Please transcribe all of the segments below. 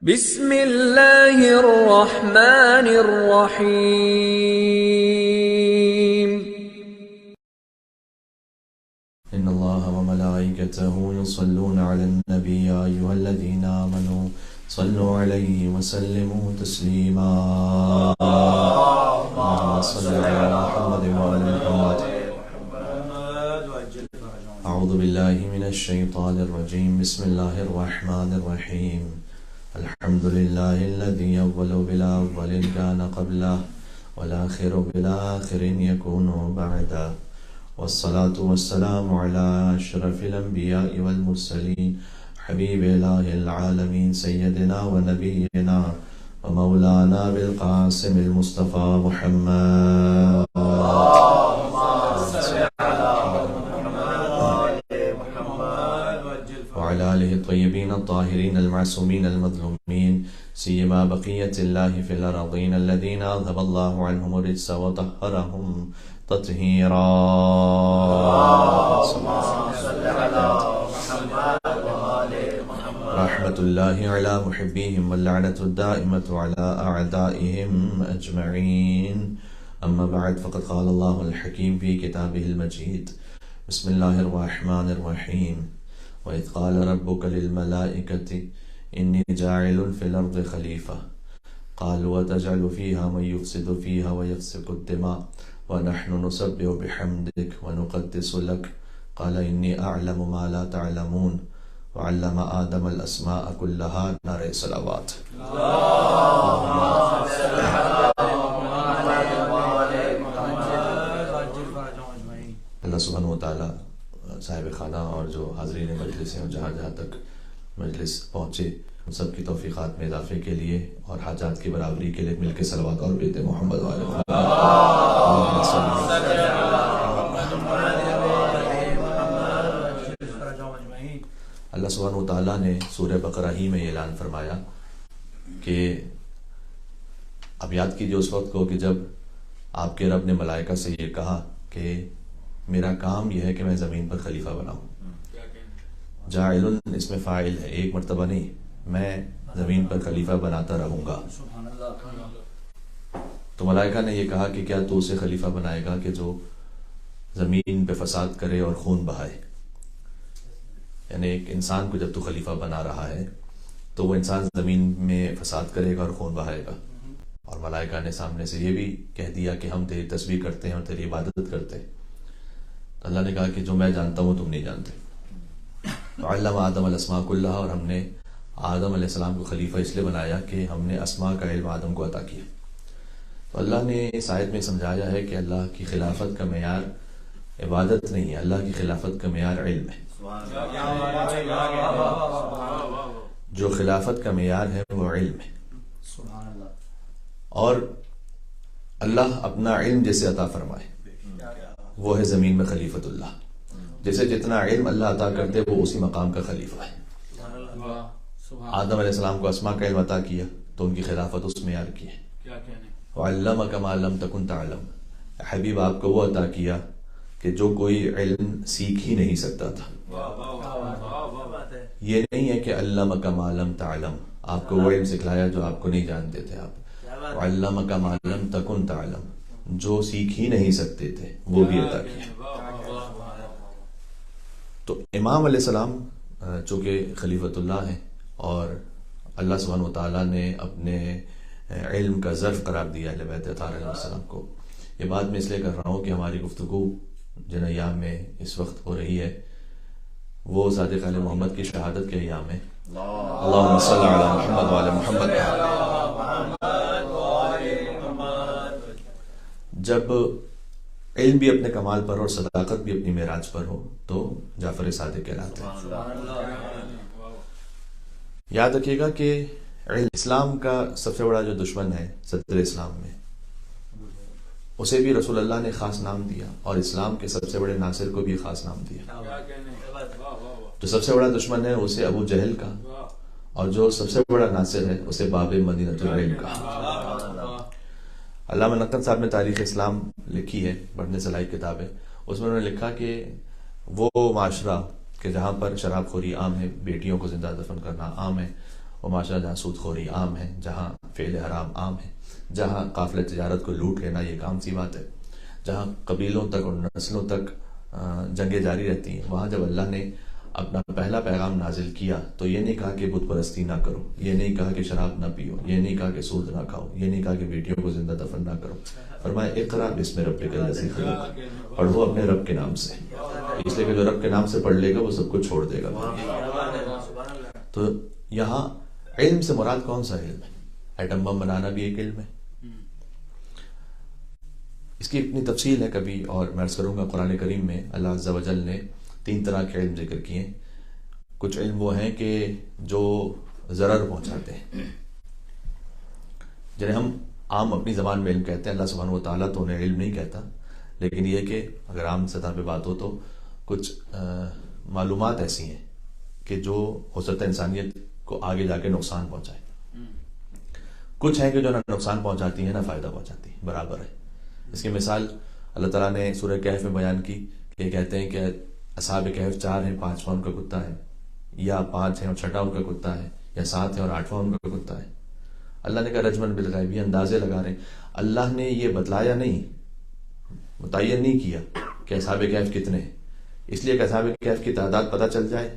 بسم اللہ الرحمن الرحیم إن الله وملائكته يصلون على النبي يا أيها الذين آمنوا صلوا عليه وسلموا تسليما اللهم صل على محمد وعلى محمد. أعوذ بالله من الشيطان الرجيم. بسم الله الرحمن الرحيم. الحمد لله الذي أول بلا أول كان قبله والآخر بلا آخر يكون بعده والصلاة والسلام على أشرف الأنبياء والمرسلين حبيب إله العالمين سيدنا ونبينا ومولانا بالقاسم المصطفى محمد وعلى آله الطيبين الطاهرين المعصومين المظلومين سيما بقية الله في الأرضين الذين أذهب الله عنهم الرجس وطهرهم تطهيرا. رحمة الله على محبيهم واللعنة الدائمة على أعدائهم أجمعين. أما بعد فقد قال الله الحكيم في كتابه المجيد. بسم الله الرحمن الرحيم. وإذ قال ربك للملائكة إني جاعل في الأرض خليفة قالوا وتجعل فيها من يفسد فيها ويسفك الدماء ونحن نسبح بحمدك ونقدس لك قال إني أعلم ما لا تعلمون وعلم آدم الأسماء كلها. نعرہ صلوات. اللہ سبحانہ وتعالی صاحب خانہ اور جو حاضرین مجلس ہیں اور جہاں جہاں تک مجلس پہنچے ان سب کی توفیقات میں اضافے کے لیے اور حاجات کی برابری کے لیے مل کے صلوات اور بیت محمد والے اللہ سبحانہ وتعالیٰ نے سورہ بقرہ ہی میں اعلان فرمایا کہ اب یاد کیجئے اس وقت کو کہ جب آپ کے رب نے ملائکہ سے یہ کہا کہ میرا کام یہ ہے کہ میں زمین پر خلیفہ بناؤں. جاعل اس میں فاعل ہے، ایک مرتبہ نہیں، میں زمین پر خلیفہ بناتا رہوں گا. تو ملائکہ نے یہ کہا کہ کیا تو اسے خلیفہ بنائے گا کہ جو زمین پہ فساد کرے اور خون بہائے؟ یعنی ایک انسان کو جب تو خلیفہ بنا رہا ہے تو وہ انسان زمین میں فساد کرے گا اور خون بہائے گا. اور ملائکہ نے سامنے سے یہ بھی کہہ دیا کہ ہم تیری تسبیح کرتے ہیں اور تیری عبادت کرتے ہیں. تو اللہ نے کہا کہ جو میں جانتا ہوں تم نہیں جانتے. علم آدم الاسماء کلھا، اور ہم نے آدم علیہ السلام کو خلیفہ اس لیے بنایا کہ ہم نے اسماء کا علم آدم کو عطا کیا. تو اللہ نے اس آیت میں سمجھایا ہے کہ اللہ کی خلافت کا معیار عبادت نہیں ہے، اللہ کی خلافت کا معیار علم ہے. جو خلافت کا معیار ہے وہ علم ہے. اور اللہ اپنا علم جیسے عطا فرمائے وہ ہے زمین میں خلیفت اللہ. جیسے جتنا علم اللہ عطا کرتے وہ اسی مقام کا خلیفہ ہے. آدم علیہ السلام کو اسماء کا علم عطا کیا تو ان کی خلافت اس معیار کی ہے. وعلمک ما لم تکن تعلم، حبیب آپ کو وہ عطا کیا کہ جو کوئی علم سیکھ ہی نہیں سکتا تھا. یہ نہیں ہے کہ علمک ما لم تعلم، آپ کو وہ علم سکھلایا جو آپ کو نہیں جانتے تھے. آپ وعلمک ما لم تکن تعلم، جو سیکھ ہی نہیں سکتے تھے وہ بھی عطا کیا. تو امام علیہ السلام چونکہ خلیفۃ اللہ ہیں اور اللہ سبحانہ وتعالیٰ نے اپنے علم کا ظرف قرار دیا اہل بیت اطہار علیہ السلام کو. یہ بات میں اس لیے کر رہا ہوں کہ ہماری گفتگو جن ایام میں اس وقت ہو رہی ہے وہ صادق علیہ محمد کی شہادت کے ایام ہے. اللہم صل علی محمد وعلی محمد. جب علم بھی اپنے کمال پر اور صداقت بھی اپنی معراج پر ہو تو جعفر صادق کہلاتے ہیں. یاد رکھیے گا کہ اسلام کا سب سے بڑا جو دشمن ہے صدر اسلام میں، اسے بھی رسول اللہ نے خاص نام دیا اور اسلام کے سب سے بڑے ناصر کو بھی خاص نام دیا. جو سب سے بڑا دشمن ہے اسے ابو جہل کا، اور جو سب سے بڑا ناصر ہے اسے باب مدینۃ العلم کا. علامہ نقد صاحب نے تاریخ اسلام لکھی ہے، پڑھنے سے لائق کتاب ہے. اس میں انہوں نے لکھا کہ وہ معاشرہ کہ جہاں پر شراب خوری عام ہے، بیٹیوں کو زندہ دفن کرنا عام ہے، وہ معاشرہ جہاں سود خوری عام ہے، جہاں فعل حرام عام ہے، جہاں قافلہ تجارت کو لوٹ لینا یہ ایک عام سی بات ہے، جہاں قبیلوں تک اور نسلوں تک جنگیں جاری رہتی ہیں، وہاں جب اللہ نے اپنا پہلا پیغام نازل کیا تو یہ نہیں کہا کہ بت پرستی نہ کرو، یہ نہیں کہا کہ شراب نہ پیو، یہ نہیں کہا کہ سود نہ کھاؤ، یہ نہیں کہا کہ بیٹیوں کو زندہ دفن نہ کرو. فرمایا اقرا بسم ربک الذی خلق، پڑھو اپنے رب کے نام سے، اس لیے کہ جو رب کے نام سے پڑھ لے گا وہ سب کچھ چھوڑ دے گا. تو یہاں علم سے مراد کون سا علم ہے؟ ایٹم بم بنانا بھی ایک علم ہے. اس کی اتنی تفصیل ہے کبھی اور میں عرض کروں گا. قرآن کریم میں اللہ عز و جل نے 3 طرح کے علم ذکر کیے ہیں. کچھ علم وہ ہیں کہ جو ضرر پہنچاتے ہیں، جنہیں ہم عام اپنی زبان میں علم کہتے ہیں. اللہ سبحانہ و تعالیٰ تو انہیں علم نہیں کہتا، لیکن یہ کہ اگر عام سطح پہ بات ہو تو کچھ معلومات ایسی ہیں کہ جو ہو سکتا ہے انسانیت کو آگے جا کے نقصان پہنچائے. کچھ ہیں کہ جو نہ نقصان پہنچاتی ہیں نہ فائدہ پہنچاتی ہیں، برابر ہے. اس کی مثال اللہ تعالیٰ نے سورہ کہف میں بیان کی کہ کہتے ہیں کہ اصحاب کہف 4 ہیں، 5واں ان کا کتا ہے، یا 5 ہیں اور 6واں ان کا کتا ہے، یا 7 ہیں اور 8واں ان کا کتا ہے. اللہ نے کہا رجمن بالغیب، یہ اندازے لگا رہے ہیں. اللہ نے یہ بتلایا نہیں، متعین نہیں کیا کہ اصحاب کہف کتنے ہیں، اس لیے کہ اصحاب کہف کی تعداد پتہ چل جائے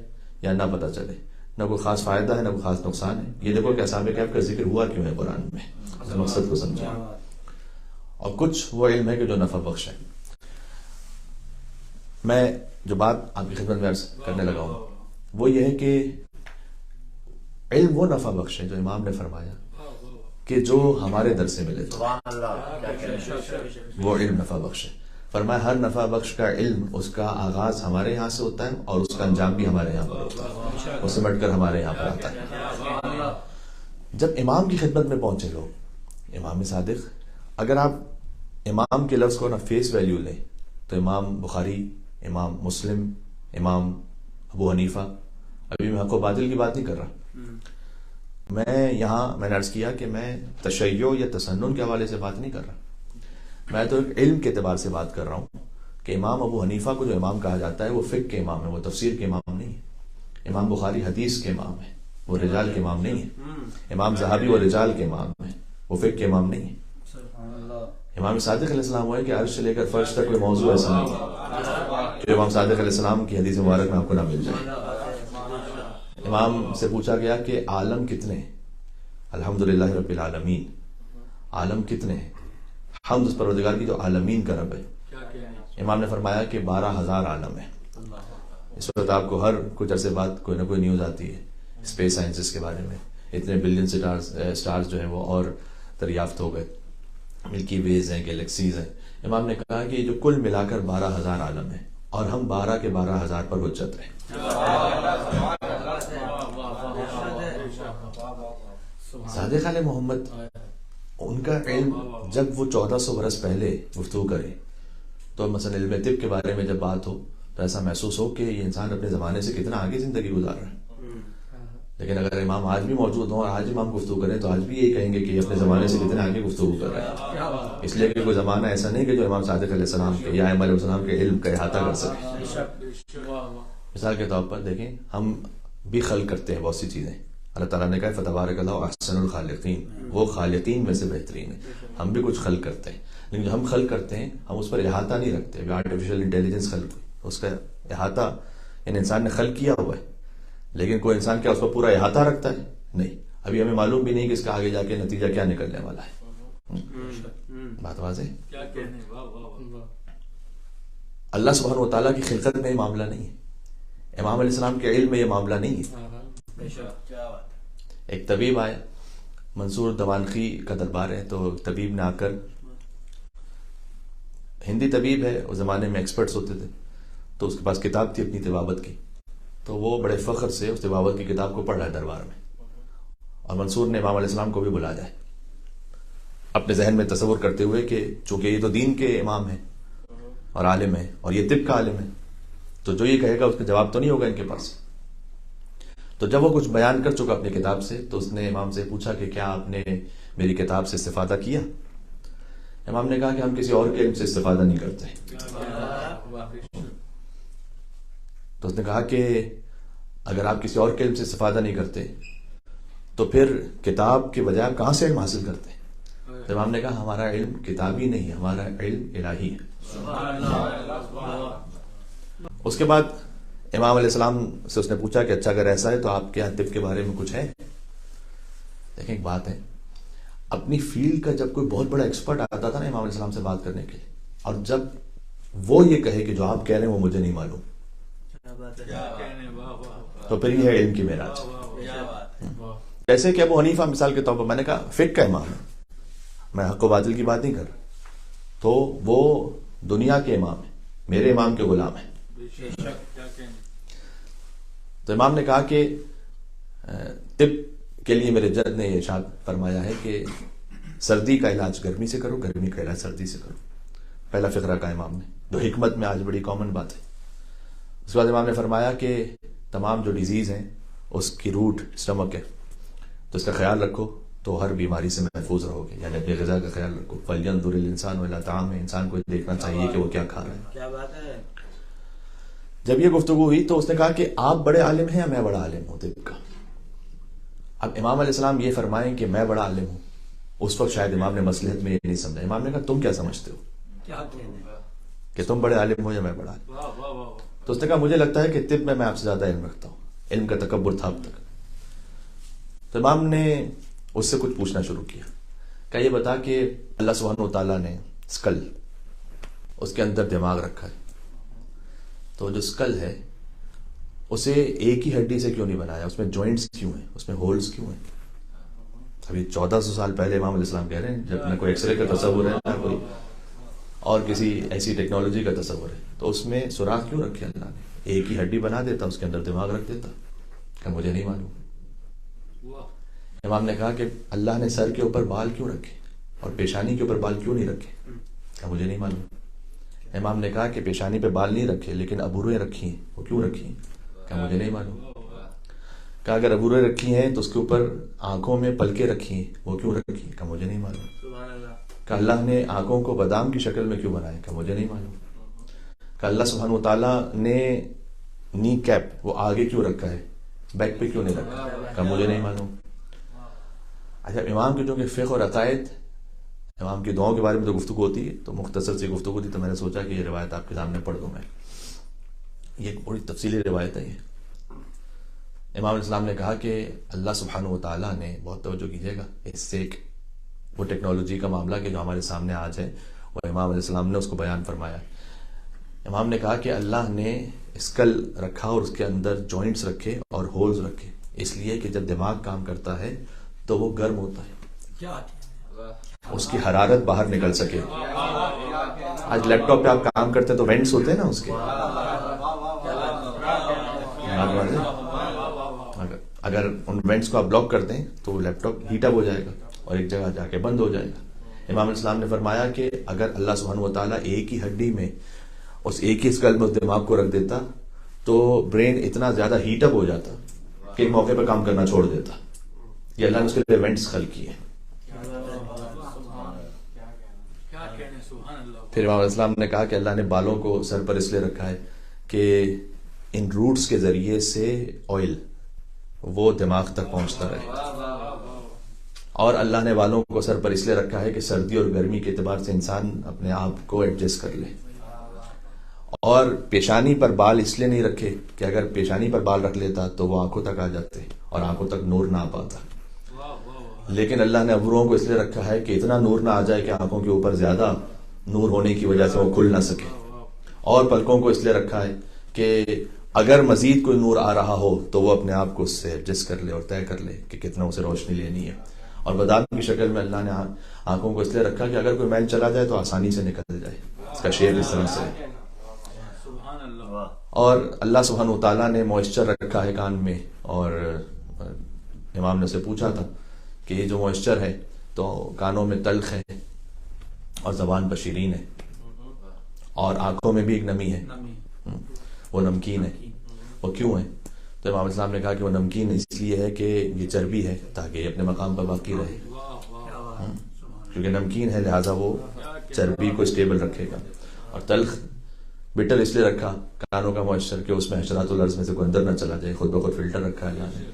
یا نہ پتہ چلے. نہ کوئی خاص فائدہ ہے نہ کوئی خاص نقصان ہے. یہ دیکھو کہ اصحاب کہف کا ذکر ہوا کیوں ہے قرآن میں، اس مقصد کو سمجھا. اور کچھ وہ علم ہے کہ جو نفع بخش ہے. میں جو بات آپ کی خدمت میں عرض کرنے لگا ہوں وہ یہ ہے کہ علم وہ نفع بخش ہے جو امام نے فرمایا کہ جو ہمارے در سے ملے وہ علم نفع بخش ہے. فرمایا ہر نفع بخش کا علم اس کا آغاز ہمارے یہاں سے ہوتا ہے اور اس کا انجام بھی ہمارے یہاں پر ہوتا ہے، وہ سمٹ کر ہمارے یہاں پر آتا ہے. جب امام کی خدمت میں پہنچے لوگ، امام صادق، اگر آپ امام کے لفظ کو نا فیس ویلیو لیں تو امام بخاری، امام مسلم، امام ابو حنیفہ، ابھی میں حق و باطل کی بات نہیں کر رہا. میں نے عرض کیا کہ میں تشیع یا تسنن کے حوالے سے بات نہیں کر رہا، میں تو ایک علم کے اعتبار سے بات کر رہا ہوں کہ امام ابو حنیفہ کو جو امام کہا جاتا ہے وہ فقہ کے امام ہے، وہ تفسیر کے امام نہیں ہے. امام بخاری حدیث کے امام ہے، وہ رجال کے امام نہیں ہے. امام ذہبی وہ رجال کے امام ہے، وہ فقہ کے امام نہیں ہے. امام صادق علیہ السلام وہ ہے کہ عرش سے لے کر فرش تک کوئی موضوع ایسا نہیں ہے جو امام صادق علیہ السلام کی حدیث مبارک میں آپ کو نہ مل جائے. امام سے پوچھا گیا کہ عالم کتنے ہیں؟ الحمدللہ رب العالمین. عالم کتنے ہیں؟ حمد اس پروردگار کی جو عالمین کا رب ہے. امام نے فرمایا کہ 12,000 عالم ہے. اس وقت آپ کو ہر کچھ عرصے بعد کوئی نہ کوئی نیوز آتی ہے اسپیس سائنسز کے بارے میں، اتنے بلین سٹارز جو ہیں وہ اور دریافت ہو گئے، ملکی ویز ہیں، گیلیکسیز ہیں. امام نے کہا کہ جو کل ملا کر 12,000 عالم ہیں اور ہم 12 کے 12,000 پر حجت ہیں. صادق علیہ محمد ان کا علم جب وہ 1400 برس پہلے گفتگو کرے تو مثلا علم طب کے بارے میں جب بات ہو تو ایسا محسوس ہو کہ یہ انسان اپنے زمانے سے کتنا آگے زندگی گزار رہا ہے. لیکن اگر امام آج بھی موجود ہوں اور آج امام گفتگو کریں تو آج بھی یہی کہیں گے کہ یہ اپنے زمانے سے کتنے آگے گفتگو کر رہے ہیں، اس لیے کہ کوئی زمانہ ایسا نہیں کہ جو امام صادق علیہ السلام کے یا امام علیہ السلام کے علم کا احاطہ کر سکے. مثال کے طور پر دیکھیں ہم بھی خلق کرتے ہیں بہت سی چیزیں. اللہ تعالیٰ نے کہا فتبارک اللہ احسن الخالقین، وہ خالقین میں سے بہترین ہے. ہم بھی کچھ خلق کرتے ہیں لیکن جو ہم خلق کرتے ہیں ہم اس پر احاطہ نہیں رکھتے. آرٹیفیشل انٹیلیجنس خلق ہوئی، اس کا احاطہ یعنی انسان نے خلق کیا ہوا ہے، لیکن کوئی انسان کیا اس پر پورا احاطہ رکھتا ہے؟ نہیں. ابھی ہمیں معلوم بھی نہیں کہ اس کا آگے جا کے نتیجہ کیا نکلنے والا ہے. بات واضح؟ اللہ سبحانہ و تعالیٰ کی خلقت میں یہ معاملہ نہیں ہے، امام علیہ السلام کے علم میں یہ معاملہ نہیں ہے. ایک طبیب آئے، منصور دوانخی کا دربار ہے، تو طبیب نے آ کر، ہندی طبیب ہے، اس زمانے میں ایکسپرٹس ہوتے تھے، تو اس کے پاس کتاب تھی اپنی طبابت کی، تو وہ بڑے فخر سے اس طبابت کی کتاب کو پڑھ رہا ہے دربار میں. اور منصور نے امام علیہ السلام کو بھی بلا جائے اپنے ذہن میں تصور کرتے ہوئے کہ چونکہ یہ تو دین کے امام ہیں اور عالم ہیں اور یہ طب کا عالم ہے، تو جو یہ کہے گا اس کا جواب تو نہیں ہوگا ان کے پاس. تو جب وہ کچھ بیان کر چکا اپنی کتاب سے تو اس نے امام سے پوچھا کہ کیا آپ نے میری کتاب سے استفادہ کیا؟ امام نے کہا کہ ہم کسی اور کے علم سے استفادہ نہیں کرتے. تو اس نے کہا کہ اگر آپ کسی اور کے علم سے استفادہ نہیں کرتے تو پھر کتاب کے بجائے کہاں سے علم حاصل کرتے ہیں؟ تو امام نے کہا ہمارا علم کتابی نہیں، ہمارا علم الہی ہے۔ اس کے بعد امام علیہ السلام سے اس نے پوچھا کہ اچھا اگر ایسا ہے تو آپ کے یہاں طب کے بارے میں کچھ ہے؟ دیکھیں ایک بات ہے، اپنی فیلڈ کا جب کوئی بہت بڑا ایکسپرٹ آتا تھا نا امام علیہ السلام سے بات کرنے کے لیے، اور جب وہ یہ کہے کہ جو آپ کہہ رہے ہیں وہ مجھے نہیں معلوم، تو پھر یہ ہے علم کی معراج۔ جیسے کہ ابو حنیفہ مثال کے طور پر، میں نے کہا فقہ کا امام ہے، میں حق و باطل کی بات نہیں کر رہا، تو وہ دنیا کے امام ہیں، میرے امام کے غلام ہیں۔ تو امام نے کہا کہ طب کے لیے میرے جد نے یہ ارشاد فرمایا ہے کہ سردی کا علاج گرمی سے کرو، گرمی کا علاج سردی سے کرو، پہلا فقرہ کا امام نے، جو حکمت میں آج بڑی کامن بات ہے۔ اس کے بعد امام نے فرمایا کہ تمام جو ڈیزیز ہیں اس کی روٹ اسٹمک ہے، تو اس کا خیال رکھو تو ہر بیماری سے محفوظ رہو گے، یعنی اپنی غذا کا خیال رکھو۔ فَلْيَنْظُرِ الْإِنسَانُ إِلَىٰ طَعَامِهِ، انسان کو دیکھنا چاہیے کہ وہ کیا کھا رہا ہے۔ کیا بات ہے۔ جب یہ گفتگو ہوئی تو اس نے کہا کہ آپ بڑے عالم ہیں یا میں بڑا عالم ہوں طب کا؟ اب امام علیہ السلام یہ فرمائیں کہ میں بڑا عالم ہوں، اس وقت شاید امام نے مصلحت میں یہ نہیں سمجھا۔ امام نے کہا تم کیا سمجھتے ہو کہ تم بڑے عالم ہو یا میں بڑا عالم؟ تو اس نے کہا مجھے لگتا ہے کہ طب میں آپ سے زیادہ علم رکھتا ہوں، علم کا تکبر تھا اب تک۔ تو امام نے اس سے کچھ پوچھنا شروع کیا، کہ یہ بتا کہ اللہ سبحانہ وتعالیٰ نے اسکل، اس کے اندر دماغ رکھا ہے، تو جو اسکل ہے اسے ایک ہی ہڈی سے کیوں نہیں بنایا؟ اس میں جوائنٹس کیوں ہیں؟ اس میں ہولز کیوں ہیں؟ ابھی 1400 سال پہلے امام علیہ السلام کہہ رہے ہیں، جب نہ کوئی ایکس رے کا تصور ہے نہ کوئی اور کسی ایسی ٹیکنالوجی کا تصور ہے، تو اس میں سوراخ کیوں رکھے اللہ نے؟ ایک ہی ہڈی بنا دیتا، اس کے اندر دماغ رکھ دیتا، کہ مجھے نہیں معلوم۔ امام نے کہا کہ اللہ نے سر کے اوپر بال کیوں رکھے اور پیشانی کے اوپر بال کیوں نہیں رکھے؟ کہ مجھے نہیں معلوم۔ امام نے کہا کہ پیشانی پہ بال نہیں رکھے لیکن ابرویں رکھی ہیں، وہ کیوں رکھی ہیں؟ کہ مجھے نہیں معلوم۔ کہ اگر ابرویں رکھی ہیں تو اس کے اوپر آنکھوں میں پلکیں رکھی ہیں، وہ کیوں رکھی ہیں؟ کہ مجھے نہیں معلوم۔ کہ اللہ نے آنکھوں کو بادام کی شکل میں کیوں بنایا؟ کہ مجھے نہیں معلوم۔ کہ اللہ سبحانہ وتعالیٰ نے نی کیپ وہ آگے کیوں رکھا ہے، بیک پہ کیوں نہیں رکھا؟ کہ مجھے نہیں معلوم۔ اچھا، امام کی جو کہ فقہ اور عقائد، امام کی دعاؤں کے بارے میں تو گفتگو ہوتی ہے، تو مختصر سی گفتگو تھی، تو میں نے سوچا کہ یہ روایت آپ کے سامنے پڑھ دوں میں۔ یہ ایک بڑی تفصیلی روایت ہے۔ یہ امام علیہ السلام نے کہا کہ اللہ سبحانہ وتعالیٰ نے، بہت توجہ کیجیے گا، اس سے ایک وہ ٹیکنالوجی کا معاملہ کہ جو ہمارے سامنے آج ہے، وہ امام علیہ السلام نے اس کو بیان فرمایا۔ امام نے کہا کہ اللہ نے اسکل رکھا اور اس کے اندر جوائنٹس رکھے اور ہولز رکھے، اس لیے کہ جب دماغ کام کرتا ہے تو وہ گرم ہوتا ہے، اس کی حرارت باہر نکل سکے۔ آج لیپ ٹاپ پہ آپ کام کرتے ہیں تو وینٹس ہوتے ہیں نا اس کے، اگر ان وینٹس کو آپ بلاک کر دیں تو وہ لیپ ٹاپ ہیٹ اپ ہو جائے گا اور ایک جگہ جا کے بند ہو جائے گا۔ امام علیہ السلام نے فرمایا کہ اگر اللہ سبحانہ وتعالیٰ ایک ہی ہڈی میں، اس ایک ہی اسکل میں اس دماغ کو رکھ دیتا تو برین اتنا زیادہ ہیٹ اپ ہو جاتا کہ ایک موقع پہ کام کرنا چھوڑ دیتا۔ یہ اللہ نے اس کے لیے وینٹس خلق کیے۔ پھر امام علیہ السلام نے کہا کہ اللہ نے بالوں کو سر پر اس لیے رکھا ہے کہ ان روٹس کے ذریعے سے آئل وہ دماغ تک پہنچتا رہے، اور اللہ نے بالوں کو سر پر اس لیے رکھا ہے کہ سردی اور گرمی کے اعتبار سے انسان اپنے آپ کو ایڈجسٹ کر لے، اور پیشانی پر بال اس لیے نہیں رکھے کہ اگر پیشانی پر بال رکھ لیتا تو وہ آنکھوں تک آ جاتے اور آنکھوں تک نور نہ آ پاتا، لیکن اللہ نے ابروؤں کو اس لیے رکھا ہے کہ اتنا نور نہ آ جائے کہ آنکھوں کے اوپر زیادہ نور ہونے کی وجہ سے وہ کھل نہ سکے، اور پلکوں کو اس لیے رکھا ہے کہ اگر مزید کوئی نور آ رہا ہو تو وہ اپنے آپ کو اس سے ایڈجسٹ کر لے اور طے کر لے کہ کتنا اسے روشنی لینی ہے، اور بادام کی شکل میں اللہ نے آنکھوں کو اس لیے رکھا کہ اگر کوئی میل چلا جائے تو آسانی سے نکل جائے، اس کا شیپ اس طرح سے ہے۔ اور اللہ سبحانہ وتعالیٰ نے موئسچر رکھا ہے کان میں، اور امام نے سے پوچھا تھا کہ یہ جو موئسچر ہے تو کانوں میں تلخ ہے اور زبان پر شیرین ہے، اور آنکھوں میں بھی ایک نمی ہے، وہ نمکین ہے، وہ کیوں ہے؟ تو امام السلام نے کہا کہ وہ نمکین اس لیے ہے کہ یہ چربی ہے تاکہ یہ اپنے مقام پر باقی رہے، کیونکہ نمکین ہے لہٰذا وہ چربی کو اسٹیبل رکھے گا، اور تلخ بٹل اس لیے رکھا کانوں کا موئسچر کہ اس میں حشرات الارض میں سے کوئی اندر نہ چلا جائے، خود بخود فلٹر رکھا اللہ نے۔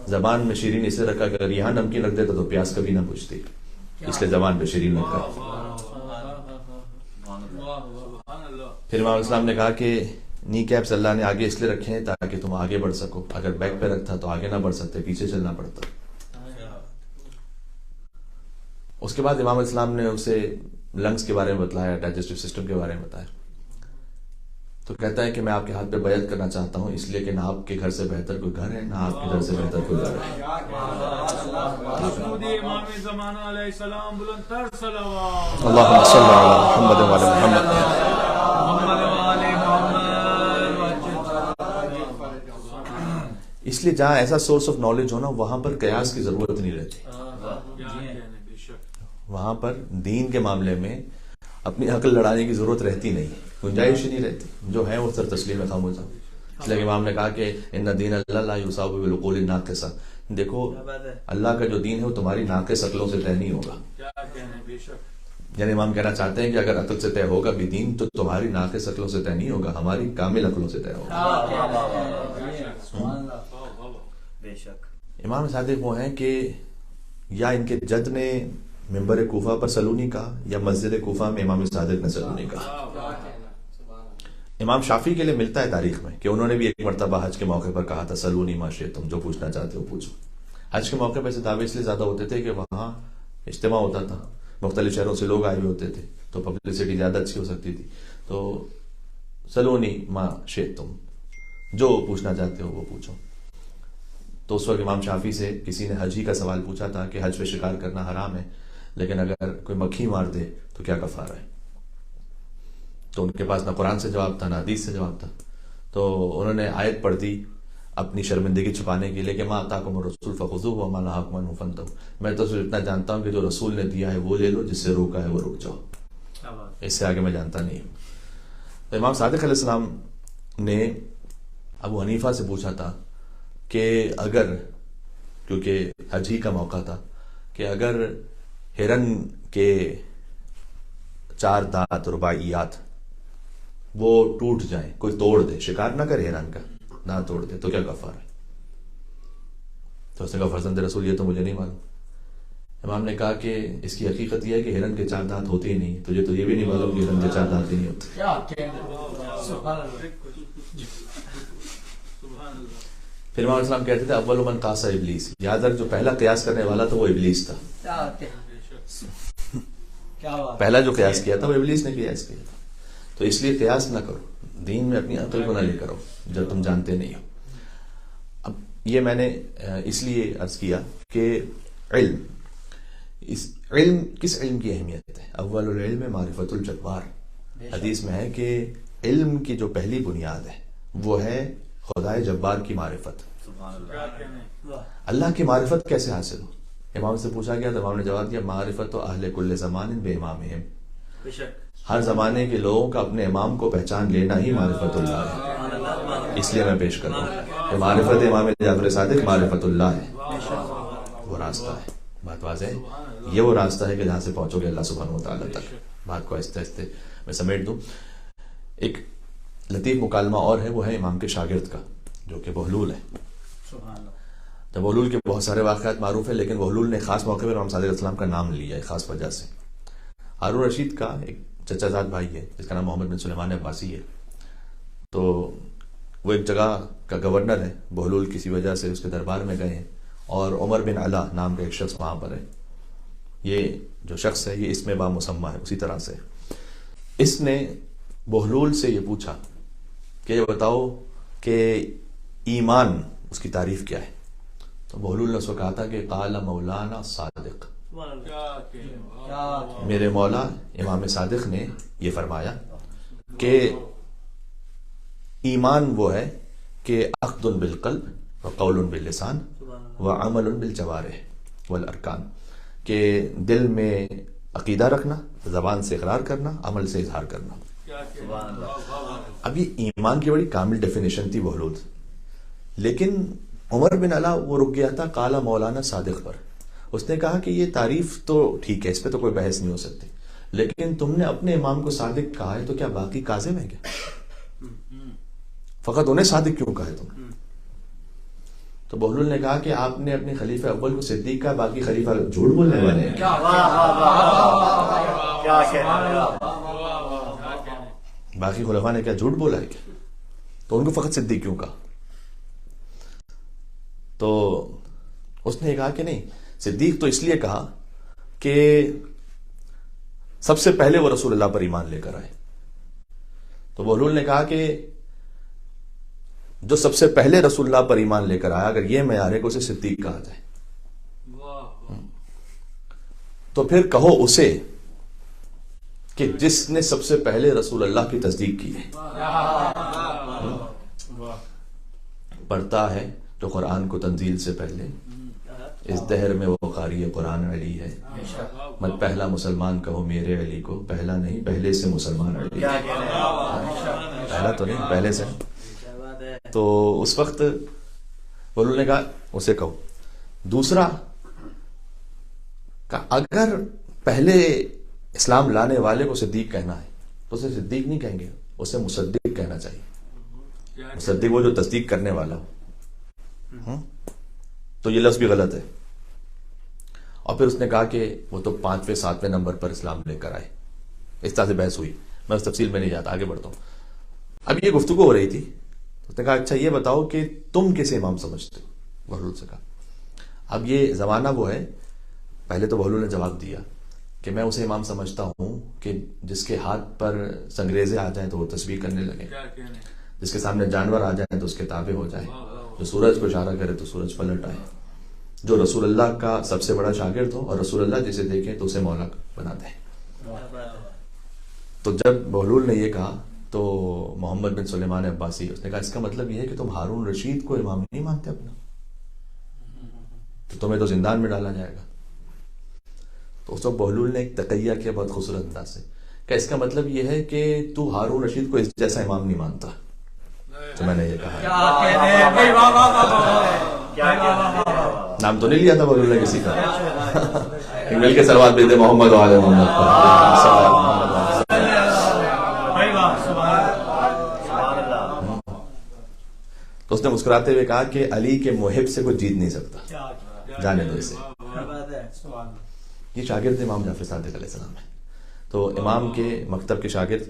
زبان میں شیرین اس لیے رکھا کہ اگر یہاں نمکین رکھ دیتا تو پیاس کبھی نہ بوجھتی، اس لیے زبان پہ شیرین رکھا۔ پھر امام اسلام نے کہا کہ نی کیپس اللہ نے آگے اس لیے رکھے ہیں تاکہ تم آگے بڑھ سکو، اگر بیک پہ رکھتا تو آگے نہ بڑھ سکتے، پیچھے چلنا پڑتا۔ اس کے بعد امام اسلام نے اسے لنگس کے بارے میں بتلایا، ڈائجسٹو سسٹم کے بارے میں بتایا، تو کہتا ہے کہ میں آپ کے ہاتھ پہ بیعت کرنا چاہتا ہوں، اس لیے کہ نہ آپ کے گھر سے بہتر کوئی گھر ہے، نہ آپ کے گھر سے بہتر کوئی گھر ہے۔ اللہم صلی علی محمد و علی محمد۔ اس لیے جہاں ایسا سورس آف نالج ہونا وہاں پر قیاس کی ضرورت نہیں رہتی، وہاں پر دین کے معاملے میں اپنی عقل لڑانے کی ضرورت رہتی نہیں، گنجائش ہی نہیں رہتی، جو ہے وہ سر تسلیم خاموش ہے۔ اس لیے امام نے کہا کہ ان دین اللہ لا یصاب بالعقول الناقصہ، دیکھو اللہ کا جو دین ہے وہ تمہاری ناقص عقلوں سے طے نہیں ہوگا۔ یعنی امام کہنا چاہتے ہیں کہ اگر عقل سے طے ہوگا بھی دین تو تمہاری ناقص عقلوں سے طے نہیں ہوگا، ہماری کامل عقلوں سے طے ہوگا۔ امام صادق وہ ہیں کہ یا ان کے جد نے ممبر کوفہ پر سلونی کہا یا مسجد کوفہ میں امام صادق نے سلونی کہا۔ امام شافعی کے لیے ملتا ہے تاریخ میں کہ انہوں نے بھی ایک مرتبہ حج کے موقع پر کہا تھا سلونی ما شئتم، جو پوچھنا چاہتے ہو پوچھو۔ حج کے موقع پر سے دعوے اس لیے زیادہ ہوتے تھے کہ وہاں اجتماع ہوتا تھا، مختلف شہروں سے لوگ آئے ہوئے ہوتے تھے، تو پبلسٹی زیادہ اچھی ہو سکتی تھی، تو سلونی ما شئتم، جو پوچھنا چاہتے ہو وہ پوچھو۔ تو اس وقت امام شافعی سے کسی نے حج ہی کا سوال پوچھا تھا کہ حج پہ شکار کرنا حرام ہے، لیکن اگر کوئی مکھی مار دے تو کیا کفارہ ہے؟ تو ان کے پاس نہ قرآن سے جواب تھا نہ حدیث سے جواب تھا، تو انہوں نے آیت پڑھ دی اپنی شرمندگی چھپانے کے لیے کہ ما آتاکم الرسول فخذوہ وما نہاکم عنہ فانتہوا، میں تو صرف اتنا جانتا ہوں کہ جو رسول نے دیا ہے وہ لے لو، جس سے روکا ہے وہ رک جاؤ، اس سے آگے میں جانتا نہیں ہوں۔ تو امام صادق علیہ السلام نے ابو حنیفہ سے پوچھا تھا کہ اگر، کیونکہ حج ہی کا موقع تھا، کہ اگر ہرن کے 4 دانت رباعیات وہ ٹوٹ جائیں، کوئی توڑ دے، شکار نہ کرے ہرن کا، نہ توڑ دے، تو کیا کفارہ ہے؟ تو اس نے کہا فرزند رسول یہ تو مجھے نہیں معلوم۔ امام نے کہا کہ اس کی حقیقت یہ ہے کہ ہرن کے 4 دانت ہوتے ہی نہیں، تجھے تو یہ بھی نہیں معلوم کہ ہرن کے 4 دانت ہی نہیں ہوتے۔ پھر امام اسلام کہتے تھے اول من قاس ابلیس، یاد رکھ جو پہلا قیاس کرنے والا تھا وہ ابلیس تھا، پہلا جو قیاس کیا تھا وہ ابلیس نے قیاس کیا تھا۔ تو اس لیے قیاس نہ کرو، دین میں اپنی عقل کو نہ لے کرو جب تم جانتے نہیں ہو۔ اب یہ میں نے اس لیے عرض کیا کہ علم کس علم کی اہمیت ہے؟ اول العلم معرفت الجبار، حدیث میں ہے کہ علم کی جو پہلی بنیاد ہے وہ ہے خدائے جبار کی معرفت۔ اللہ کی معرفت کیسے حاصل ہو؟ امام سے پوچھا گیا تو امام نے جواب دیا معرفت و اہل کل زمان بے امامہم، ہر زمانے کے لوگوں کا اپنے امام کو پہچان لینا ہی معرفت اللہ ہے۔ اس لیے میں پیش کر رہا ہوں کہ معرفت امام جعفر صادق معرفت اللہ ہے، وہ راستہ ہے، بات واضح ہے، یہ وہ راستہ ہے کہ جہاں سے پہنچو گے اللہ سبحانہ وتعالیٰ تک۔ بات کو آہستہ آہستہ میں سمیٹ دوں۔ ایک لطیف مکالمہ اور ہے، وہ ہے امام کے شاگرد کا جو کہ بہلول ہے۔ جب بہلول کے بہت سارے واقعات معروف ہیں، لیکن بہلول نے خاص موقع پر امام صادق علیہ السلام کا نام لیا ہے خاص وجہ سے۔ ہارون رشید کا ایک چچا زاد بھائی ہے جس کا نام محمد بن سلیمان عباسی ہے، تو وہ ایک جگہ کا گورنر ہے، بہلول کسی وجہ سے اس کے دربار میں گئے ہیں، اور عمر بن علا نام کا ایک شخص وہاں پر ہے۔ یہ جو شخص ہے یہ اس میں بامسمہ ہے، اسی طرح سے اس نے بہلول سے یہ پوچھا کہ یہ بتاؤ کہ ایمان اس کی تعریف کیا ہے؟ تو بہلول نے اس کو کہا تھا کہ قال مولانا صادق، میرے مولا امام صادق نے یہ فرمایا کہ ایمان وہ ہے کہ عقد بالقلب وقول باللسان وعمل بالجوارح والارکان، کہ دل میں عقیدہ رکھنا، زبان سے اقرار کرنا، عمل سے اظہار کرنا۔ اب یہ ایمان کی بڑی کامل ڈیفینیشن تھی بہلول، لیکن عمر بن علا وہ رک گیا تھا قال مولانا صادق پر۔ اس نے کہا کہ یہ تعریف تو ٹھیک ہے، اس پہ تو کوئی بحث نہیں ہو سکتی، لیکن تم نے اپنے امام کو صادق کہا ہے تو کیا باقی کاذب ہے کیا؟ فقط انہیں صادق کیوں کہا ہے تم نے؟ تو بہلول نے کہا کہ آپ نے اپنے خلیفہ اول کو صدیق کہا، باقی خلیفہ جھوٹ بولنے والے ہیں. باقی خلفاء نے کیا جھوٹ بولا ہے کیا؟ تو ان کو فقط صدیق کیوں کہا؟ تو اس نے کہا کہ نہیں، صدیق تو اس لیے کہا کہ سب سے پہلے وہ رسول اللہ پر ایمان لے کر آئے. تو بہلول نے کہا کہ جو سب سے پہلے رسول اللہ پر ایمان لے کر آیا، اگر یہ معیار ہے کہ اسے صدیق کہا جائے تو پھر کہو اسے کہ جس نے سب سے پہلے رسول اللہ کی تصدیق کی ہے. پڑھتا ہے جو قرآن کو تنزیل سے پہلے، اس دہر میں وہ قاری قرآن علی ہے. مت پہلا مسلمان کہو میرے علی کو، پہلا نہیں پہلے سے مسلمان علی، پہلا تو نہیں پہلے سے. تو اس وقت بولو نے کہا اسے کہو. دوسرا کہ اگر پہلے اسلام لانے والے کو صدیق کہنا ہے تو اسے صدیق نہیں کہیں گے، اسے مصدق کہنا چاہیے. مصدق وہ جو تصدیق کرنے والا ہو. تو یہ لفظ بھی غلط ہے. اور پھر اس نے کہا کہ وہ تو 5ویں 7ویں نمبر پر اسلام لے کر آئے. اس طرح سے بحث ہوئی، میں اس تفصیل میں نہیں جاتا، آگے بڑھتا ہوں. اب یہ گفتگو ہو رہی تھی. اس نے کہا اچھا یہ بتاؤ کہ تم کسے امام سمجھتے ہو؟ بہلول سے کہا. اب یہ زمانہ وہ ہے، پہلے تو بہلول نے جواب دیا کہ میں اسے امام سمجھتا ہوں کہ جس کے ہاتھ پر سنگریزے آ جائیں تو وہ تسبیح کرنے لگے، جس کے سامنے جانور آ جائیں تو اس کے تابع ہو جائے، جو سورج کو اشارہ کرے تو سورج پلٹ آئے، جو رسول اللہ کا سب سے بڑا شاگرد ہو اور رسول اللہ جسے دیکھے تو اسے مولا بنا دیں. تو جب بہلول نے یہ کہا تو محمد بن سلیمان عباسی اس نے کہا اس کا مطلب یہ ہے کہ تم ہارون رشید کو امام نہیں مانتے اپنا، تو تمہیں تو زندان میں ڈالا جائے گا. تو اس وقت بہلول نے ایک تقیہ کیا بہت خوبصورت انداز سے کہ اس کا مطلب یہ ہے کہ تو ہارون رشید کو اس جیسا امام نہیں مانتا جو میں نے یہ کہا. نام تو نہیں لیا تھا بہلول نے کسی کا، مل کے سلوات بھیج دے محمد و آل محمد. تو اس نے مسکراتے ہوئے کہا کہ علی کے محب سے کوئی جیت نہیں سکتا، جانے دو اسے. یہ شاگرد امام جعفر صادق علیہ السلام ہے. تو امام کے مکتب کے شاگرد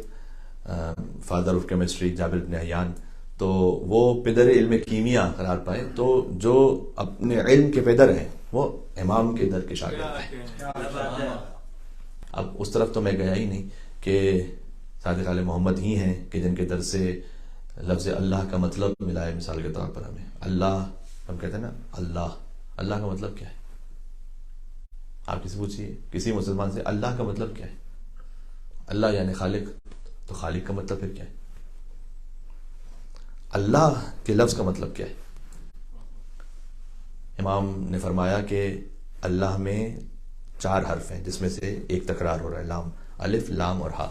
فادر آف کیمسٹری جابر بن حیان، تو وہ پدر علم کیمیا قرار پائے. تو جو اپنے علم کے پدر ہیں وہ امام کے در کے شاگرد ہیں. اب اس طرف تو میں گیا ہی نہیں کہ صادق علیہ محمد ہی ہیں کہ جن کے در سے لفظ اللہ کا مطلب ملا ہے. مثال کے طور پر ہمیں اللہ، ہم کہتے ہیں نا اللہ کا مطلب کیا ہے؟ آپ کسی پوچھیے کسی مسلمان سے اللہ کا مطلب کیا ہے؟ اللہ یعنی خالق، تو خالق کا مطلب پھر کیا ہے؟ اللہ کے لفظ کا مطلب کیا ہے؟ امام نے فرمایا کہ اللہ میں 4 حرف ہیں جس میں سے ایک تکرار ہو رہا ہے، لام، الف لام اور ہا،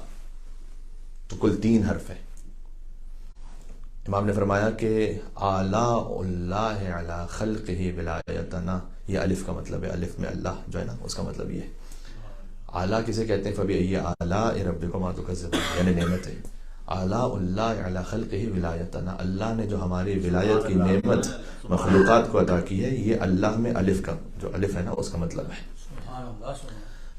تو کل 3 حرف ہیں. امام نے فرمایا کہ آلاء اللہ علی خلقہ ولایتنا، یہ الف کا مطلب ہے، الف میں اللہ جو ہے نا اس کا مطلب یہ ہے. آلاء کسے کہتے ہیں؟ فبأي آلاء ربكما تكذبان، یعنی نعمت ہے. آلاء اللہ علی خلقہ ولایتنا، اللہ نے جو ہماری ولایت کی نعمت مخلوقات کو عطا کی ہے، یہ اللہ میں الف کا جو الف ہے نا اس کا مطلب ہے.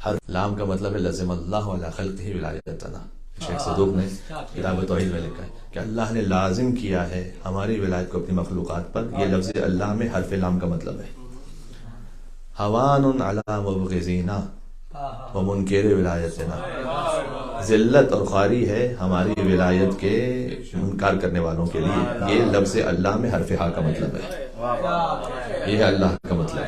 ہر لام کا مطلب ہے لزم اللہ علی خلقہ ولایتنا. شیخ صدوق نے کتاب توحید میں لکھا ہے کہ اللہ نے لازم کیا ہے ہماری ولایت کو اپنی مخلوقات پر. یہ لفظ اللہ میں حرف لام کا مطلب ہے. ہوان علی مبغضینا ومنکر ولایتنا، ذلت اور خواری ہے ہماری ولایت کے منکر کرنے والوں کے لیے. یہ لفظ اللہ میں حرف ہا کا مطلب ہے، یہ ہے اللہ کا مطلب.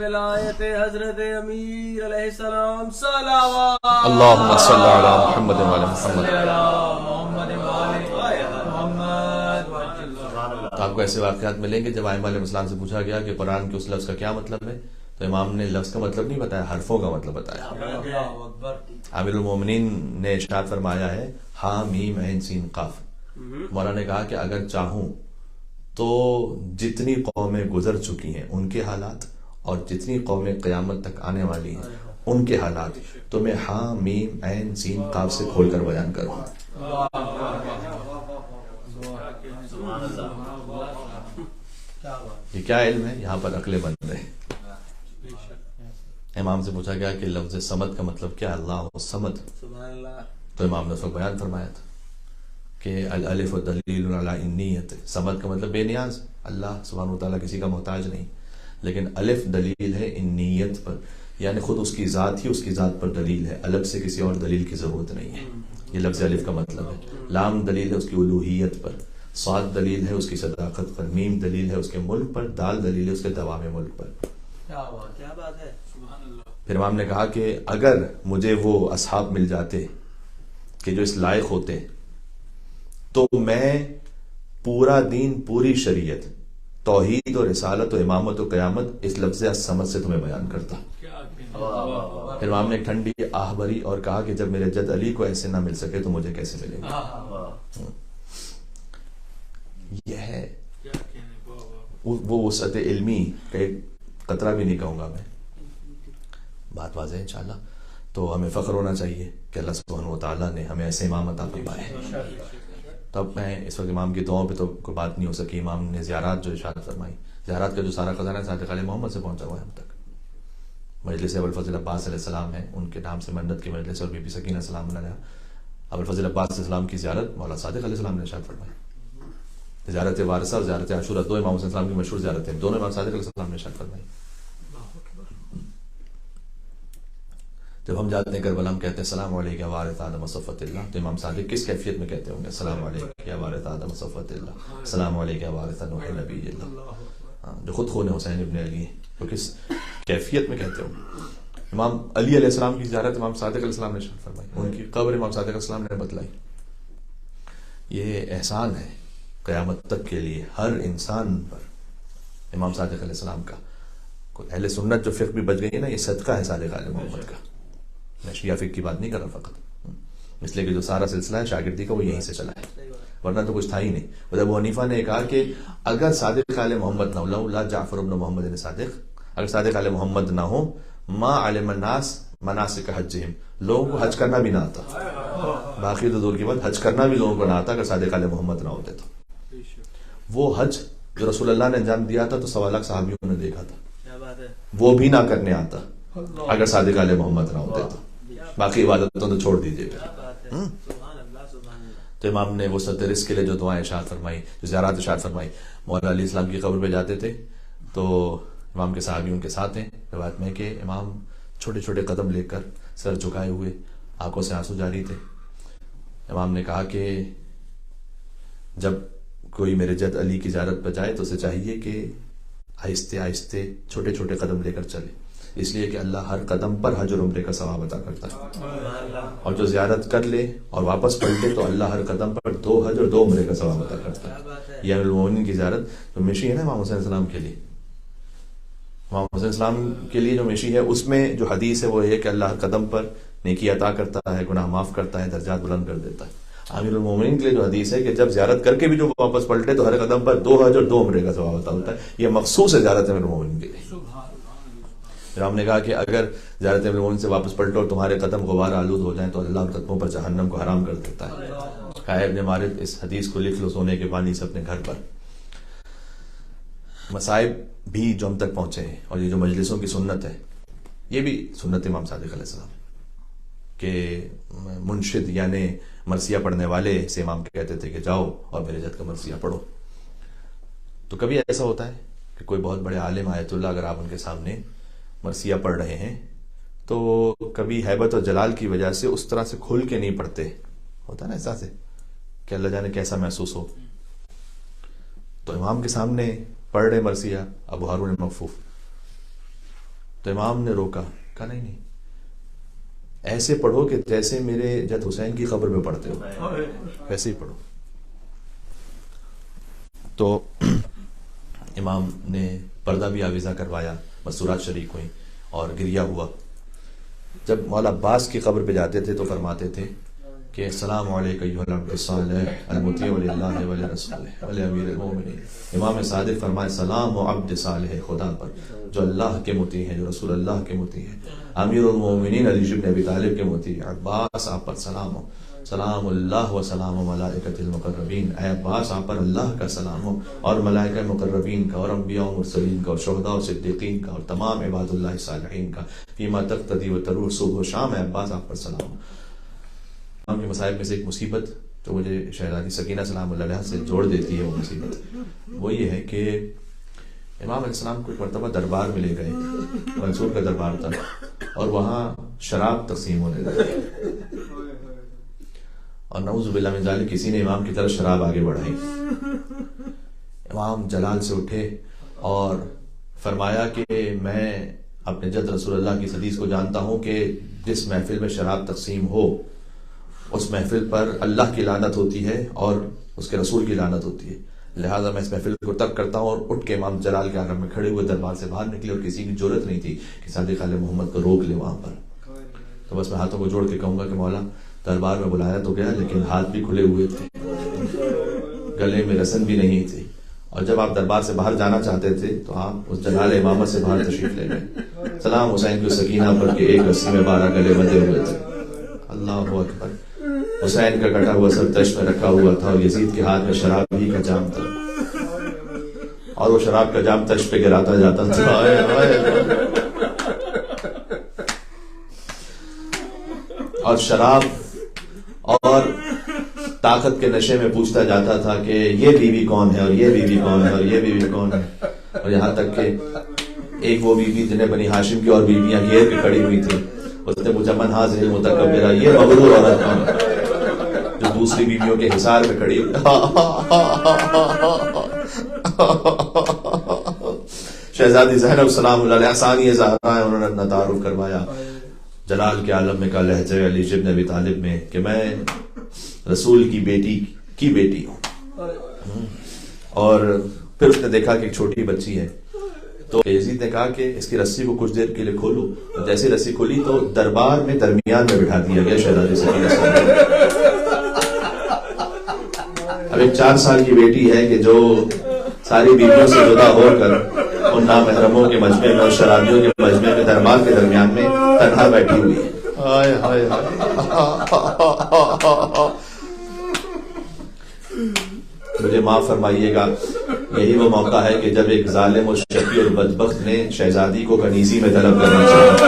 ولایت حضرت امیر علیہ السلام، صلوات اللہم صلی علی محمد و علی محمد. تو آپ کو ایسے واقعات ملیں گے جب ائمہ علیہ السلام سے پوچھا گیا کہ قرآن کے اس لفظ کا کیا مطلب ہے، تو امام نے لفظ کا مطلب نہیں بتایا، حرفوں کا مطلب بتایا. امیر المومنین نے ارشاد فرمایا ہے ہا میم عین سین قاف. مولا نے کہا کہ اگر چاہوں تو جتنی قومیں گزر چکی ہیں ان کے حالات اور جتنی قومیں قیامت تک آنے والی ہیں ان کے حالات تو میں ہاں میم عین سین قاف سے کھول کر بیان کروں. یہ کیا علم ہے؟ یہاں پر عقلیں بن رہے. امام سے پوچھا گیا کہ لفظ صمد کا مطلب کیا؟ اللہ صمد. تو امام نے اس وقت بیان فرمایا تھا کہ الالف دلیل علی انیت. صمد کا مطلب بے نیاز، اللہ سبحانہ وتعالیٰ کسی کا محتاج نہیں، لیکن الف دلیل ہے ان نیت پر، یعنی خود اس کی ذات ہی اس کی ذات پر دلیل ہے، الگ سے کسی اور دلیل کی ضرورت نہیں ہے. یہ لفظ الف کا مطلب ہے. لام دلیل ہے اس کی الوہیت پر، صاد دلیل ہے اس کی صداقت پر، میم دلیل ہے اس کے ملک پر، دال دلیل ہے اس کے دوام ملک پر. کیا بات ہے. پھر امام نے کہا کہ اگر مجھے وہ اصحاب مل جاتے کہ جو اس لائق ہوتے تو میں پورا دین، پوری شریعت، توحید اور رسالت و امامت و قیامت اس لفظ الصمد سے تمہیں بیان کرتا. پھر امام نے ایک ٹھنڈی آہ بھری اور کہا کہ جب میرے جد علی کو ایسے نہ مل سکے تو مجھے کیسے ملے گا. یہ ہے وہ وسعت علمی کا ایک قطرہ بھی نہیں کہوں گا میں. بات واضح ہے انشاءاللہ. تو ہمیں فخر ہونا چاہیے کہ اللہ سبحانہ و تعالیٰ نے ہمیں ایسے امام عطا فرمائے. تب میں اس وقت امام کی دعاؤں پہ تو کوئی بات نہیں ہو سکی. امام نے زیارات جو ارشاد فرمائی، زیارات کا جو سارا خزانہ ہے صادق علیہ محمد سے پہنچا ہوا ہے ہم تک. مجلس ابوالفضل عباس علیہ السلام ہے، ان کے نام سے منت کی مجلس، اور بی بی سکینہ سلام علیہ ابوالفضل عباس علیہ السلام کی زیارت مولا صادق علیہ السلام نے ارشاد فرمائی. زیارت وارثہ اور زیارت عاشورہ دو امام حسین السلام کی مشہور زیارت ہیں، دونوں امام صادق علیہ السلام نے ارشاد فرمائی. جب ہم جاتے ہیں کربلا ہم کہتے ہیں السلام علیکم یا وارث آدم صفوت اللہ، تو امام صادق کس کیفیت میں کہتے ہوں گے؟ السلام علیکم یا وارث آدم صفوت اللہ، السلام علیکم یا وارث نوح نبی اللہ. جو خود خون حسین ابن علی وہ کس کیفیت میں کہتے ہوں. امام علی علیہ السلام کی زیارت امام صادق علیہ السلام نے ارشاد فرمائی، ان کی قبر امام صادق علیہ السلام نے بتلائی. یہ احسان ہے قیامت تک کے لیے ہر انسان پر امام صادق علیہ السلام کا. اہل سنت جو فقہ بھی بچ گئی ہے نا، یہ صدقہ ہے صادق علیہ محمد کا. میں شیعہ فقہ کی بات نہیں کر رہا فقط، اس لیے کہ جو سارا سلسلہ ہے شاگردی کا وہ یہیں سے چلا ہے، ورنہ تو کچھ تھا ہی نہیں. ابو حنیفہ نے کہا کہ اگر صادق علیہ محمد نہ ہو، لا جعفر بن محمد صادق، اگر صادق علیہ محمد نہ ہو، ما علم الناس مناسک حجہم، لوگوں کو حج کرنا بھی نہ آتا. باقی تو دور کی بات، حج کرنا بھی لوگوں کو نہ آتا اگر صادق علیہ محمد نہ ہوتے تو. وہ حج جو رسول اللہ نے انجام دیا تھا تو 1.25 لاکھ صحابیوں نے دیکھا تھا، وہ بھی نہ کرنے آتا اگر صادق علیہ محمد نہ ہوتے تو. باقی عبادتوں تو چھوڑ دیجیے. تو امام نے وہ رزق کے لیے جو دعائیں ارشاد فرمائی، جو زیارات ارشاد فرمائی، مولانا علی السلام کی قبر پہ جاتے تھے تو امام کے صحابی ان کے ساتھ ہیں. روایت میں کہ امام چھوٹے چھوٹے قدم لے کر سر جھکائے ہوئے، آنکھوں سے آنسو جاری تھے. امام نے کہا کہ جب کوئی میرے جد علی کی زیارت پہ جائے تو اسے چاہیے کہ آہستہ آہستہ چھوٹے چھوٹے قدم لے کر چلے، اس لیے کہ اللہ ہر قدم پر حج اور عمرے کا ثواب عطا کرتا ہے. اور جو زیارت کر لے اور واپس پلٹے تو اللہ ہر قدم پر 2 حج اور 2 عمرے کا ثواب عطا کرتا ہے. یہ امیر المومنین کی زیارت جو میشی ہے نا امام حسین السلام کے لیے، امام حسین السلام کے لیے جو میشی ہے، اس میں جو حدیث ہے وہ ہے کہ اللہ ہر قدم پر نیکی عطا کرتا ہے، گناہ معاف کرتا ہے، درجات بلند کر دیتا ہے. امیر المومنین کے لیے جو حدیث ہے کہ جب زیارت کر کے بھی جو واپس پلٹے تو ہر قدم پر 2 حج اور 2 عمرے کا ثواب عطا ہوتا ہے. یہ مخصوص ہے زیارت امیر المومنین کے لیے. پھر ہم نے کہا کہ اگر زیارت امیر المومنین سے واپس پلٹو اور تمہارے قدم غبار آلود ہو جائیں تو اللہ ان قدموں پر جہنم کو حرام کر دیتا ہے. کہا ابن مارد اس حدیث کو لکھ لو سونے کے پانی سے اپنے گھر پر. مصائب بھی جو ہم تک پہنچے ہیں اور یہ جو مجلسوں کی سنت ہے، یہ بھی سنت امام صادق علیہ السلام کہ منشد یعنی مرثیہ پڑھنے والے سے امام کہتے تھے کہ جاؤ اور میرے جد کا مرثیہ پڑھو. تو کبھی ایسا ہوتا ہے کہ کوئی بہت بڑے عالم آیت اللہ اگر آپ ان کے سامنے مرثیہ پڑھ رہے ہیں تو کبھی ہیبت اور جلال کی وجہ سے اس طرح سے کھل کے نہیں پڑھتے، ہوتا ہے نا ایسا سے کہ اللہ جانے کیسا محسوس ہو. تو امام کے سامنے پڑھ رہے مرثیہ ابو ہارون مغفوف، تو امام نے روکا، کہا نہیں ایسے پڑھو کہ جیسے میرے جد حسین کی قبر میں پڑھتے ہو، ویسے ہی پڑھو. تو امام نے پردہ بھی آویزہ کروایا، مسورات شریک ہوئیں اور گریہ ہوا. جب مولا عباس کی قبر پہ جاتے تھے تو فرماتے تھے کہ السلام علیکم ایھا العبد الصالح المطیع للہ ولرسولہ ولامیر المؤمنین. امام صادق فرمائے سلام و عبد صالح خدا پر جو اللہ کے مطیع ہیں، جو رسول اللہ کے مطیع ہیں، امیر المؤمنین علی بن ابی طالب کے مطیع عباس آپ پر سلام ہو. سلام اللہ و سلام ملائکۃ المقربین. اے عباس آپ پر اللہ کا سلام ہو اور ملائکہ مقربین کا اور انبیاء و مرسلین کا اور شہداء و صدیقین کا اور تمام عباد اللہ صالحین کا. فیما تقتدی و تروح. صبح و شام اے عباس آپ پر سلام ہو. امام کے مصائب میں سے ایک مصیبت جو مجھے شہزادی سکینہ سلام اللہ علیہ سے جوڑ دیتی ہے، وہ مصیبت وہ یہ ہے کہ امام علیہ السلام کو ایک مرتبہ دربار میں لے گئے، منصور کا دربار تھا، اور وہاں شراب تقسیم ہونے لگی اور نعوذ باللہ من ذالک کسی نے امام کی طرف شراب آگے بڑھائی. امام جلال سے اٹھے اور فرمایا کہ میں اپنے جد رسول اللہ کی حدیث کو جانتا ہوں کہ جس محفل میں شراب تقسیم ہو اس محفل پر اللہ کی لعنت ہوتی ہے اور اس کے رسول کی لعنت ہوتی ہے، لہٰذا میں اس محفل کو ترک کرتا ہوں. اور اٹھ کے امام جلال کے آگے میں کھڑے ہوئے دربار سے باہر نکلے اور کسی کی جرت نہیں تھی کہ صادق آل محمد کو روک لے وہاں پر. تو بس میں ہاتھوں کو جوڑ کے کہوں گا کہ مولا دربار میں بلایا تو گیا لیکن ہاتھ بھی کھلے ہوئے تھے، گلے میں رسن بھی نہیں تھی، اور جب آپ دربار سے باہر جانا چاہتے تھے تو آپ اس جلال امامت سے باہر تشریف لے گئے. سلام حسین کی سکینہ پر کہ ایک رسی میں 12 گلے بندھے ہوئے تھے. اللہ اکبر. حسین کا کٹا ہوا سر تشت میں رکھا ہوا تھا اور یزید کے ہاتھ میں شراب ہی کا جام تھا اور وہ شراب کا جام تشت پہ گراتا جاتا تھا. اور شراب اور طاقت کے نشے میں پوچھتا جاتا تھا کہ یہ بیوی کون ہے اور یہ بیوی کون ہے اور یہ بیوی کون ہے. اور یہاں تک کہ ایک وہ بیوی جنہیں بنی ہاشم کی اور بیویاں گھیر کے کھڑی ہوئی تھی، اس نے پوچھا من ہاذہ المتکبرہ، یہ مغرور عورت کون ہے جو دوسری بیویوں کے حصار میں کھڑی ہوئی. شہزادی زینب سلام اللہ علیہ ثانی زہرا ہے، انہوں نے اپنا تعارف کروایا جلال کے عالم میں کا لہجہ علی بن ابی طالب میں کہ میں رسول کی بیٹی ہوں. اور پھر اس نے دیکھا کہ ایک چھوٹی بچی ہے تو یزید نے کہا کہ اس کی رسی کو کچھ دیر کے لیے کھولو. جیسی رسی کھولی تو دربار میں درمیان میں بٹھا دیا گیا شہزادی سکینہ. اب ایک 4 سال کی بیٹی ہے کہ جو ساری بیویوں سے جدا ہو کر ان نامحرموں کے مجمع میں اور شرابیوں کے مجمع میں دربار کے درمیان میں تنہا بیٹھی ہوئی ہے. ہائے ہائے مجھے معاف فرمائیے گا، یہی وہ موقع ہے کہ جب ایک ظالم اور شقی اور بدبخت نے شہزادی کو کنیزی میں طلب کرنا چاہا.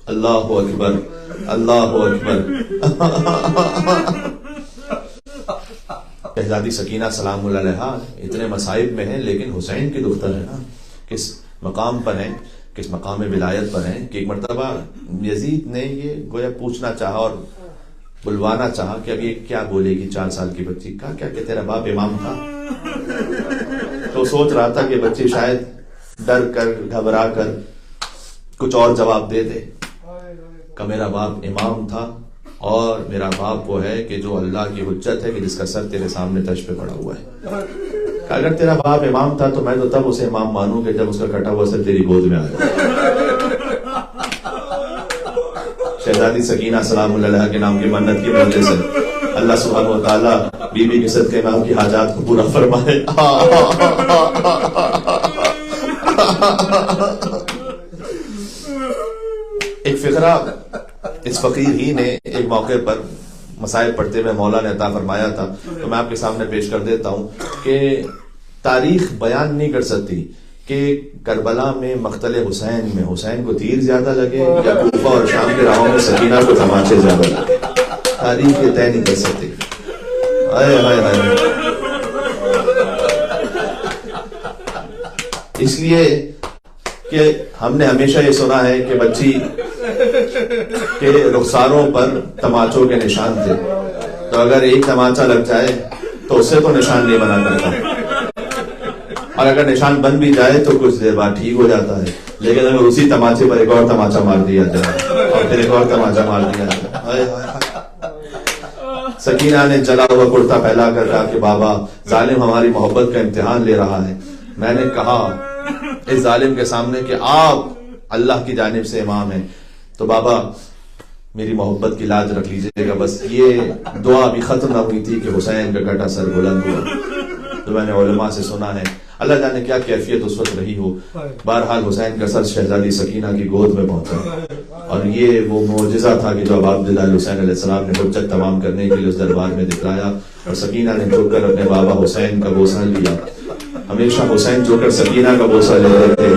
اللہ اکبر اللہ اکبر. شہزادی سکینہ سلام اللہ علیہ اتنے مصائب میں ہیں لیکن حسین کی دختر ہے نا، کس مقام پر ہیں، کس مقام ولایت پر ہیں کہ ایک مرتبہ یزید نے یہ گویا پوچھنا چاہا اور بلوانا چاہا کہ اب یہ کیا بولے گی 4 سال کی بچی. کہا کیا کہ تیرا باپ امام تھا. تو سوچ رہا تھا کہ بچی شاید ڈر کر گھبرا کر کچھ اور جواب دے دے. کہ میرا باپ امام تھا اور میرا باپ وہ ہے کہ جو اللہ کی حجت ہے کہ جس کا سر تیرے سامنے تشت پہ پڑا ہوا ہے. کہ اگر تیرا باپ امام تھا تو میں تو تب اسے امام مانوں کہ جب اس کا کٹا ہوا سر تیری گود میں آ جائے. شہزادی سکینہ سلام اللہ علیہ کے نام کی منت کی وجہ سے اللہ سبحانہ و تعالیٰ بی بی کے صدقے میں آپ کی حاجات کو پورا فرمائے. ایک فقرہ اس فقیر ہی نے ایک موقع پر مسائل پڑھتے ہوئے مولا نے عطا فرمایا تھا تو میں آپ کے سامنے پیش کر دیتا ہوں کہ تاریخ بیان نہیں کر سکتی کہ کربلا میں مقتل حسین میں حسین کو تیر زیادہ لگے یا کوفہ اور شام کے راہوں میں سکینہ کو تماچے زیادہ لگے. تاریخ یہ طے نہیں کر سکتی. اس لیے کہ ہم نے ہمیشہ یہ سنا ہے کہ بچی کے رخساروں پر تماچوں کے نشان تھے، تو اگر ایک تماچا لگ جائے تو اسے تو نشان نہیں بنا کرتا، اور اگر نشان بن بھی جائے تو کچھ دیر بعد ٹھیک ہو جاتا ہے. لیکن اگر اسی تماچے پر ایک اور تماچا مار دیا جائے اور پھر ایک اور تماچا مار دیا جائے. سکینہ نے جلا ہوا کرتا پھیلا کر کہا کہ بابا ظالم ہماری محبت کا امتحان لے رہا ہے. میں نے کہا اس ظالم کے سامنے کہ آپ اللہ کی جانب سے امام ہیں، تو بابا میری محبت کی لاج رکھ لیجئے گا. بس یہ دعا ابھی ختم نہ ہوئی تھی کہ حسین کا کٹا سر بلند ہوا. تو میں نے علماء سے سنا ہے, اللہ جانے کیا کیفیت اس وقت رہی ہو, بہرحال حسین کا سر شہزادی سکینہ کی گود میں پہنچا, اور یہ وہ معجزہ تھا کہ جو اب عبداللہ حسین علیہ السلام نے حجت تمام کرنے کے لیے اس دربار میں دکھلایا, اور سکینہ نے جھک کر اپنے بابا حسین کا بوسہ لیا. ہمیشہ حسین جو کر سکینہ کا بوسہ لیتے تھے,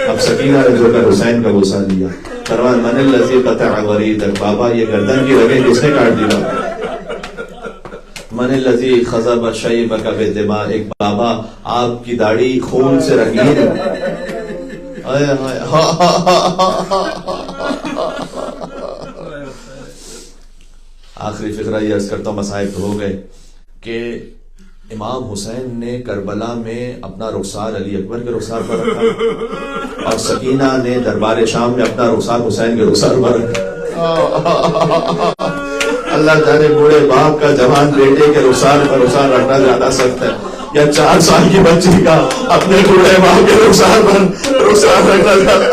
اب سکینہ نے جو کر حسین کا بوسہ لیا. فرمان من الذی قطع وریدک, بابا یہ گردن کی رگیں کس نے کاٹ دیا؟ من الذی خضب شیبک بدمائک, بابا آپ کی داڑھی خون سے رنگین ہے. آخری فقرہ یہ عرض کرتا ہوں, مصائب تو ہو گئے کہ امام حسین نے کربلا میں اپنا رخسار علی اکبر کے رخسار پر رکھا, اور سکینہ نے دربار شام میں اپنا رخسار حسین کے رخسار پر رکھا. اللہ جانے بوڑھے باپ کا جوان بیٹے کے رخسار پر رخسار رکھنا زیادہ سخت ہے, یا 4 سال کی بچی کا اپنے بوڑھے باپ کے رخسار پر رخسار رکھنا زیادہ.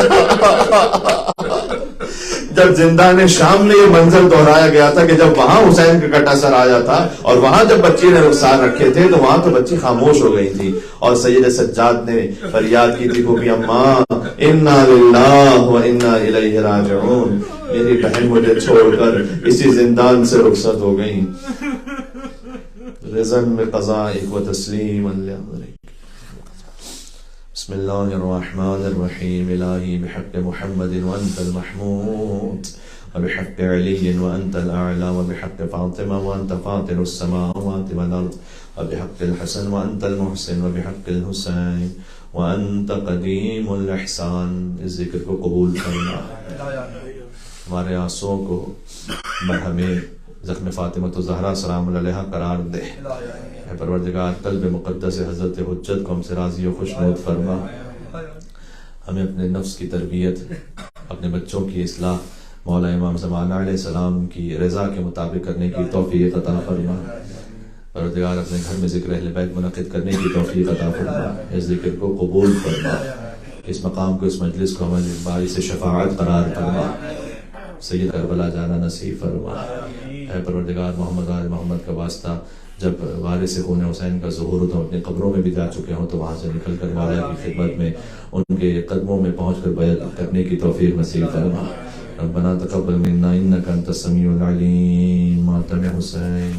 جب زندان شام میں یہ منظر دہرایا گیا تھا کہ جب وہاں حسین کا کٹا سر آیا تھا, اور وہاں جب بچی نے رخسار رکھے تھے, تو وہاں تو بچی خاموش ہو گئی تھی, اور سید سجاد نے فریاد کی تھی کہ اماں انا للہ و انا الیہ راجعون, میری بہن مجھے چھوڑ کر اسی زندان سے رخصت ہو گئی. رضا بقضائک و تسلیما لامرک. بسم اللہ الرحمن الرحیم. الہی بحق محمد وانت المحمود, وبحق علی وانت الاعلی, وبحق فاطمہ وانت فاطر السماوات والارض, وبحق الحسن وانت المحسن, وبحق الحسین وانت قدیم الاحسان. اس ذکر کو قبول کرنا, ہمارے آنسوؤں کو مرہم زخم فاطمہ الزہرا سلام اللہ علیہا قرار دے. اے پروردگار, قلب مقدس حضرت حجت کو ہم سے راضی و خوشنود فرما. ہمیں اپنے نفس کی تربیت, اپنے بچوں کی اصلاح مولا امام زمان علیہ السلام کی رضا کے مطابق کرنے کی توفیق عطا فرما. پروردگار, اپنے گھر میں ذکر اہل بیت منعقد کرنے کی توفیق عطا فرما. اس ذکر کو قبول فرما, اس مقام کو, اس مجلس کو ہمارے باعث شفاعت قرار فرما. سید کربلا جانا نصیب فرما. اے پروردگار, محمد آل محمد کا واسطہ, جب وارث خون حسین کا ظہور ہو تو اپنی قبروں میں بھی جا چکے ہوں, تو وہاں سے نکل کر مولا کی خدمت میں ان کے قدموں میں پہنچ کر بیعت کرنے کی توفیق نصیب فرما. ربنا تقبل منا انک انت السمیع العلیم. ماتم حسین.